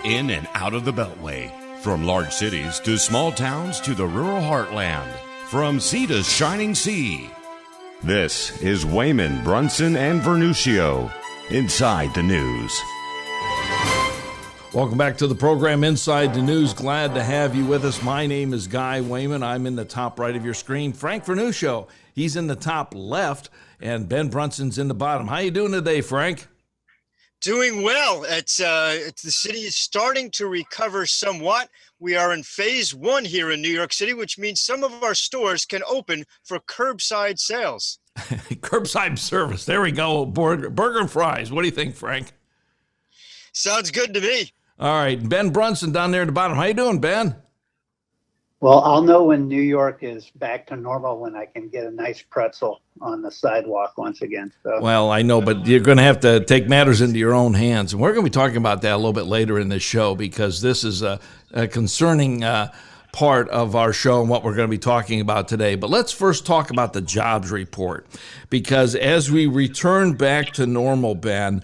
In and out of the Beltway. From large cities to small towns to the rural heartland. From sea to shining sea. This is Wehman, Brunson, and Vernuccio. Inside the News. Welcome back to the program, Inside the News. Glad to have you with us. My name is Guy Wehman. I'm in the top right of your screen. Frank Vernuccio, he's in the top left, and Ben Brunson's in the bottom. How you doing today, Frank? Doing well. The city is starting to recover somewhat. We are in phase one here in New York City, which means some of our stores can open for curbside sales. Curbside service. There we go. Burger and fries. What do you think, Frank? Sounds good to me. All right. Ben Brunson down there at the bottom. How you doing, Ben? Well, I'll know when New York is back to normal when I can get a nice pretzel on the sidewalk once again. So. Well, I know, but you're going to have to take matters into your own hands. And we're going to be talking about that a little bit later in this show because this is a concerning part of our show and what we're going to be talking about today. But let's first talk about the jobs report because as we return back to normal, Ben,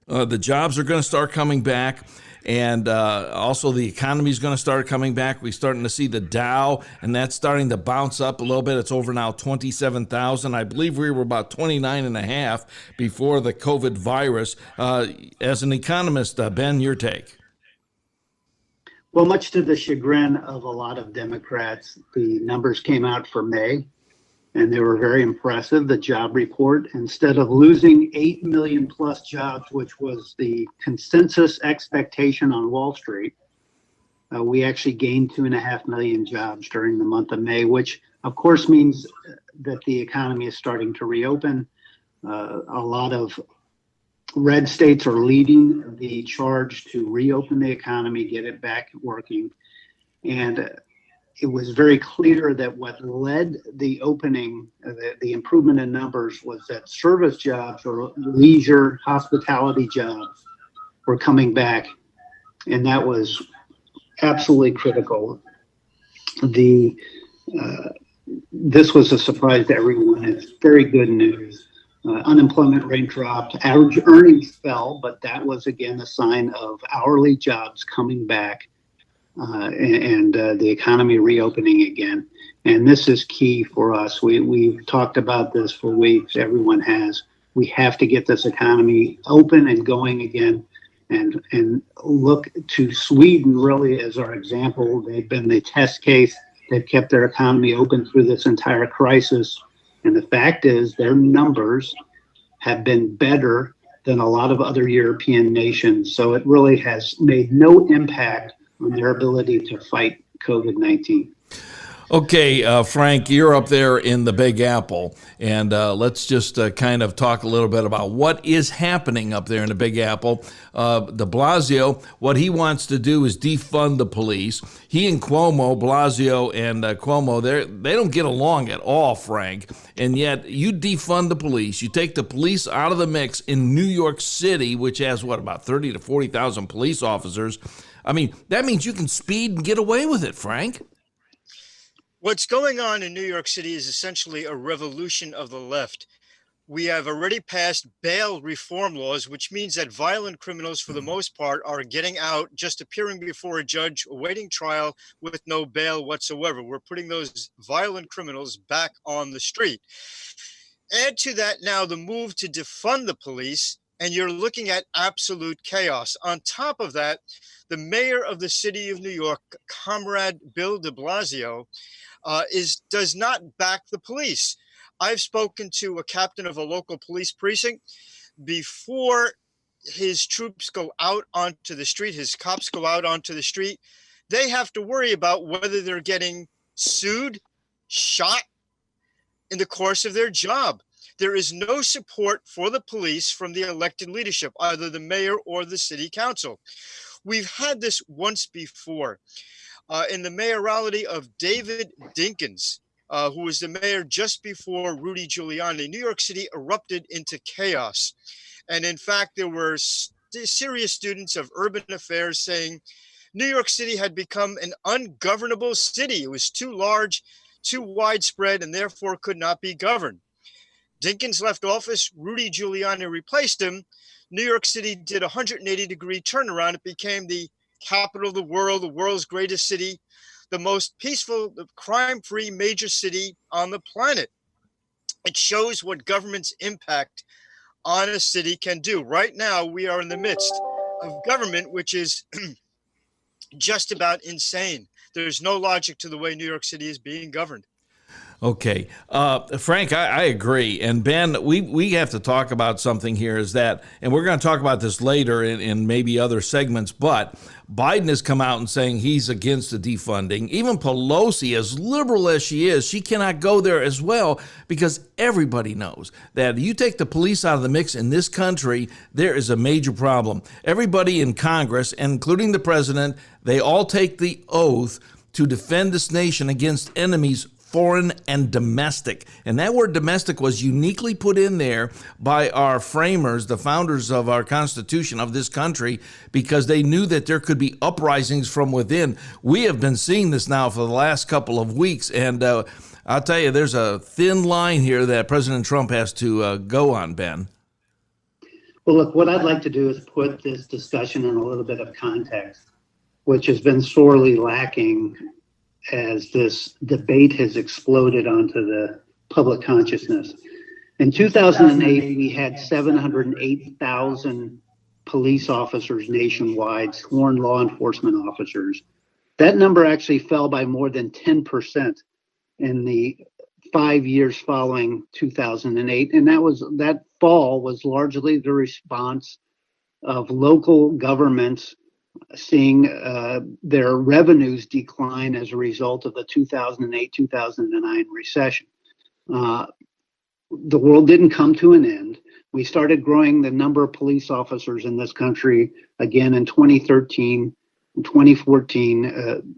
the jobs are going to start coming back. And also the economy is going to start coming back. We're starting to see the Dow, and that's starting to bounce up a little bit. It's over now 27,000. I believe we were about 29.5 before the COVID virus. As an economist, Ben, your take. Well, much to the chagrin of a lot of Democrats, the numbers came out for May, and they were very impressive. The job report, instead of losing 8 million plus jobs, which was the consensus expectation on Wall Street, we actually gained 2.5 million jobs during the month of May, which of course means that the economy is starting to reopen. A lot of red states are leading the charge to reopen the economy, get it back working. And it was very clear that what led the opening, the improvement in numbers, was that service jobs or leisure, hospitality jobs were coming back. And that was absolutely critical. This was a surprise to everyone. It's very good news. Unemployment rate dropped, average earnings fell, but that was again a sign of hourly jobs coming back. And the economy reopening again. And this is key for us. We've talked about this for weeks. Everyone has. We have to get this economy open and going again and look to Sweden really as our example. They've been the test case. They've kept their economy open through this entire crisis. And the fact is their numbers have been better than a lot of other European nations. So it really has made no impact on their ability to fight COVID-19. Okay, Frank, you're up there in the Big Apple, and let's just kind of talk a little bit about what is happening up there in the Big Apple. De Blasio, what he wants to do is defund the police. He and Cuomo, Blasio and Cuomo, they don't get along at all, Frank, and yet you defund the police. You take the police out of the mix in New York City, which has, about 30 to 40,000 police officers. I mean, that means you can speed and get away with it, Frank. What's going on in New York City is essentially a revolution of the left. We have already passed bail reform laws, which means that violent criminals, for the most part, are getting out, just appearing before a judge, awaiting trial with no bail whatsoever. We're putting those violent criminals back on the street. Add to that now the move to defund the police, and you're looking at absolute chaos. On top of that, the mayor of the city of New York, Comrade Bill de Blasio, does not back the police. I've spoken to a captain of a local police precinct. Before his troops go out onto the street, his cops go out onto the street, they have to worry about whether they're getting sued, shot in the course of their job. There is no support for the police from the elected leadership, either the mayor or the city council. We've had this once before. In the mayoralty of David Dinkins, who was the mayor just before Rudy Giuliani, New York City erupted into chaos. And in fact, there were serious students of urban affairs saying New York City had become an ungovernable city. It was too large, too widespread, and therefore could not be governed. Dinkins left office, Rudy Giuliani replaced him. New York City did a 180-degree turnaround. It became the capital of the world's greatest city, the most peaceful, crime-free major city on the planet. It shows what government's impact on a city can do. Right now, we are in the midst of government, which is just about insane. There's no logic to the way New York City is being governed. Okay. Frank, I agree. And Ben, we have to talk about something here is that, and we're going to talk about this later in maybe other segments, but Biden has come out and saying he's against the defunding. Even Pelosi, as liberal as she is, she cannot go there as well because everybody knows that you take the police out of the mix in this country, there is a major problem. Everybody in Congress, including the president, they all take the oath to defend this nation against enemies, foreign and domestic. And that word domestic was uniquely put in there by our framers, the founders of our Constitution of this country, because they knew that there could be uprisings from within. We have been seeing this now for the last couple of weeks. And I'll tell you, there's a thin line here that President Trump has to go on, Ben. Well, look, what I'd like to do is put this discussion in a little bit of context, which has been sorely lacking as this debate has exploded onto the public consciousness. In 2008, we had 708,000 police officers nationwide, sworn law enforcement officers. That number actually fell by more than 10% in the 5 years following 2008. And that fall was largely the response of local governments seeing their revenues decline as a result of the 2008-2009 recession. The world didn't come to an end. We started growing the number of police officers in this country again in 2013, 2014,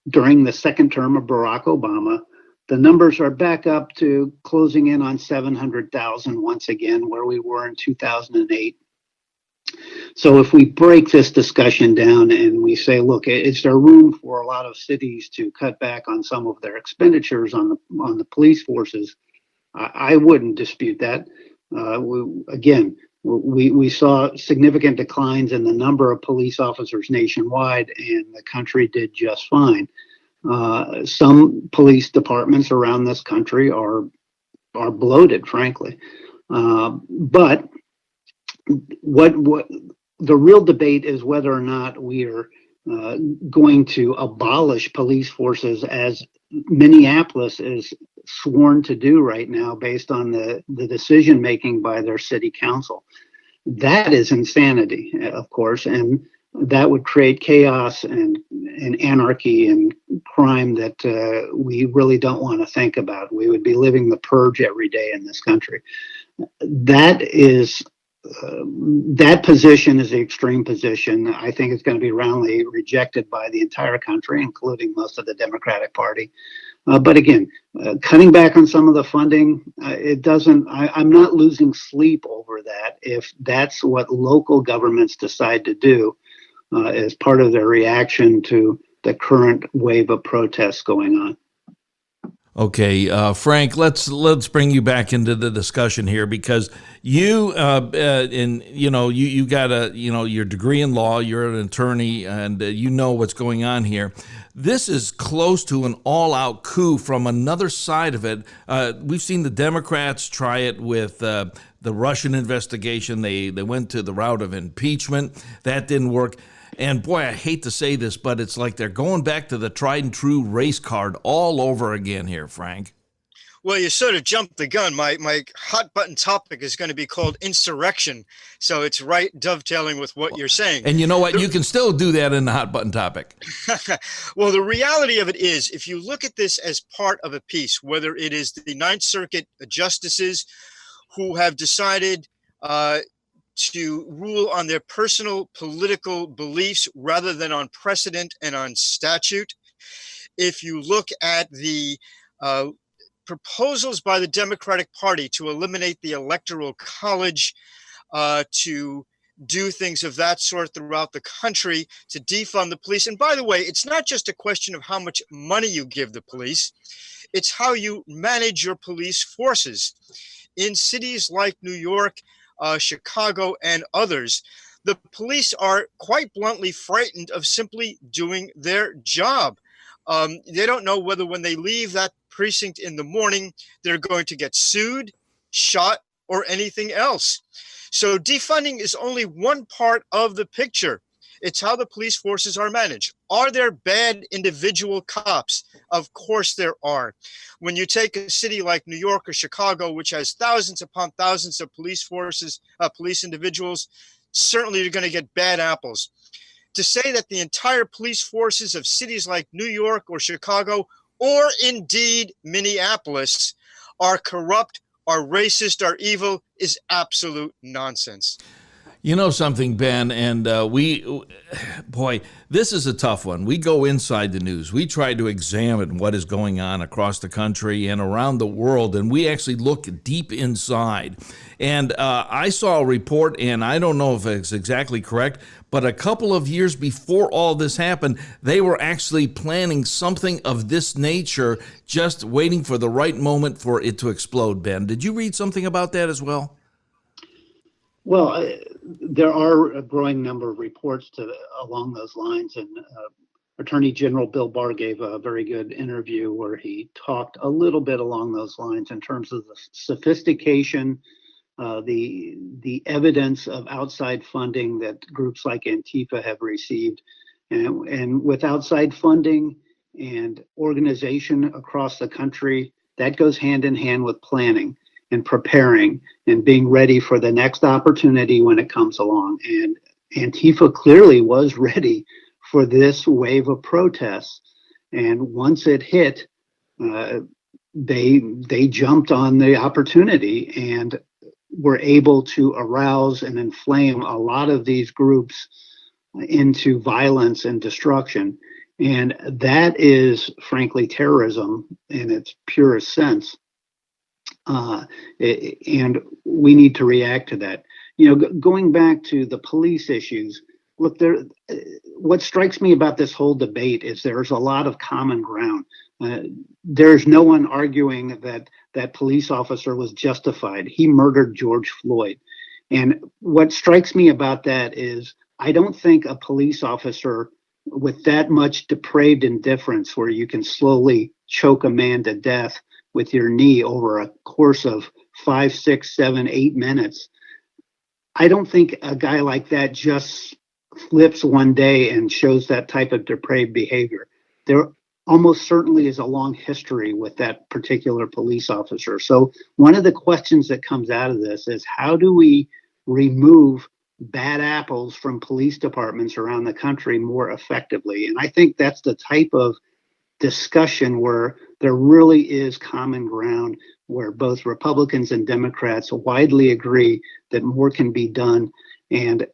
during the second term of Barack Obama. The numbers are back up to closing in on 700,000 once again, where we were in 2008. So if we break this discussion down and we say, look, is there room for a lot of cities to cut back on some of their expenditures on the police forces? I wouldn't dispute that. We saw significant declines in the number of police officers nationwide, and the country did just fine. Some police departments around this country are bloated, frankly. But what the real debate is whether or not we are going to abolish police forces, as Minneapolis is sworn to do right now based on the decision making by their city council. That is insanity, of course, and that would create chaos and anarchy and crime that we really don't want to think about. We would be living the purge every day in this country. That position is the extreme position. I think it's going to be roundly rejected by the entire country, including most of the Democratic Party. But again, cutting back on some of the funding, I'm not losing sleep over that if that's what local governments decide to do as part of their reaction to the current wave of protests going on. Okay, Frank, let's bring you back into the discussion here, because you got your degree in law, you're an attorney, and you know what's going on here. This is close to an all-out coup from another side of it. We've seen the Democrats try it with the Russian investigation. They went to the route of impeachment. That didn't work. And boy, I hate to say this, but it's like they're going back to the tried and true race card all over again here, Frank. Well, you sort of jumped the gun. My hot button topic is going to be called insurrection. So it's right dovetailing with what you're saying. And you know what? You can still do that in the hot button topic. Well, the reality of it is, if you look at this as part of a piece, whether it is the Ninth Circuit justices who have decided to rule on their personal political beliefs rather than on precedent and on statute. If you look at the proposals by the Democratic Party to eliminate the Electoral College, to do things of that sort throughout the country, to defund the police. And by the way, it's not just a question of how much money you give the police, it's how you manage your police forces. in cities like New York, Chicago, and others, the police are quite bluntly frightened of simply doing their job. They don't know whether when they leave that precinct in the morning, they're going to get sued, shot, or anything else. So defunding is only one part of the picture. It's how the police forces are managed. Are there bad individual cops? Of course there are. When you take a city like New York or Chicago, which has thousands upon thousands of police forces, police individuals, certainly you're going to get bad apples. To say that the entire police forces of cities like New York or Chicago, or indeed Minneapolis, are corrupt, are racist, are evil, is absolute nonsense. You know something, Ben, and boy, this is a tough one. We go inside the news. We try to examine what is going on across the country and around the world, and we actually look deep inside. And I saw a report, and I don't know if it's exactly correct, but a couple of years before all this happened, they were actually planning something of this nature, just waiting for the right moment for it to explode, Ben. Did you read something about that as well? Well, there are a growing number of reports along those lines, and Attorney General Bill Barr gave a very good interview where he talked a little bit along those lines in terms of the sophistication, the evidence of outside funding that groups like Antifa have received, and with outside funding and organization across the country, that goes hand in hand with planning and preparing and being ready for the next opportunity when it comes along. And Antifa clearly was ready for this wave of protests. And once it hit, they jumped on the opportunity and were able to arouse and inflame a lot of these groups into violence and destruction. And that is, frankly, terrorism in its purest sense. And we need to react to that. You know, going back to the police issues, look, what strikes me about this whole debate is there's a lot of common ground. There's no one arguing that that police officer was justified. He murdered George Floyd. And what strikes me about that is I don't think a police officer with that much depraved indifference where you can slowly choke a man to death with your knee over a course of 5, 6, 7, 8 minutes. I don't think a guy like that just flips one day and shows that type of depraved behavior. There almost certainly is a long history with that particular police officer. So one of the questions that comes out of this is how do we remove bad apples from police departments around the country more effectively? And I think that's the type of discussion where there really is common ground, where both Republicans and Democrats widely agree that more can be done. And,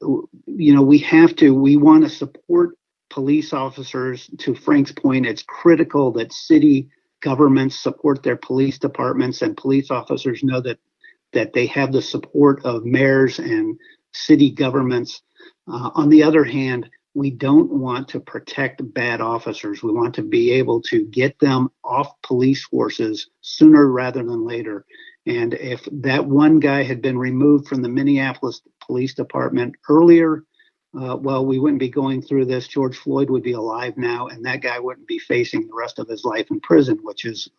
you know, we want to support police officers. To Frank's point, it's critical that city governments support their police departments, and police officers know that they have the support of mayors and city governments. On the other hand, we don't want to protect bad officers. We want to be able to get them off police forces sooner rather than later. And if that one guy had been removed from the Minneapolis Police Department earlier, well, we wouldn't be going through this. George Floyd would be alive now, and that guy wouldn't be facing the rest of his life in prison, which is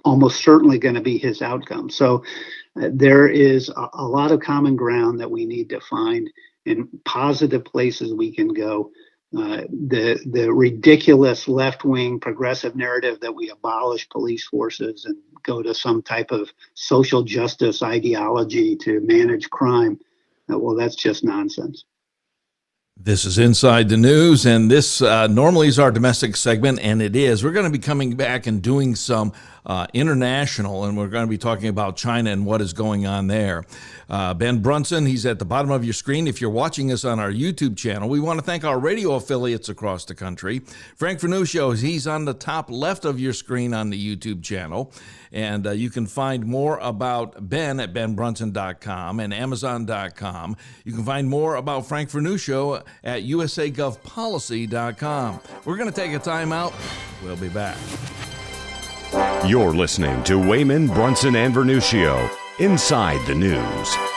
almost certainly going to be his outcome. So there is a lot of common ground that we need to find and positive places we can go. The ridiculous left-wing progressive narrative that we abolish police forces and go to some type of social justice ideology to manage crime, well, that's just nonsense. This is Inside the News, and this normally is our domestic segment, and it is. We're going to be coming back and doing some international, and we're going to be talking about China and what is going on there. Ben Brunson, he's at the bottom of your screen. If you're watching us on our YouTube channel, we want to thank our radio affiliates across the country. Frank Vernuccio, he's on the top left of your screen on the YouTube channel. And you can find more about Ben at benbrunson.com and amazon.com. You can find more about Frank Vernuccio at usagovpolicy.com. We're going to take a time out. We'll be back. You're listening to Wehman, Brunson, and Vernuccio, Inside the News.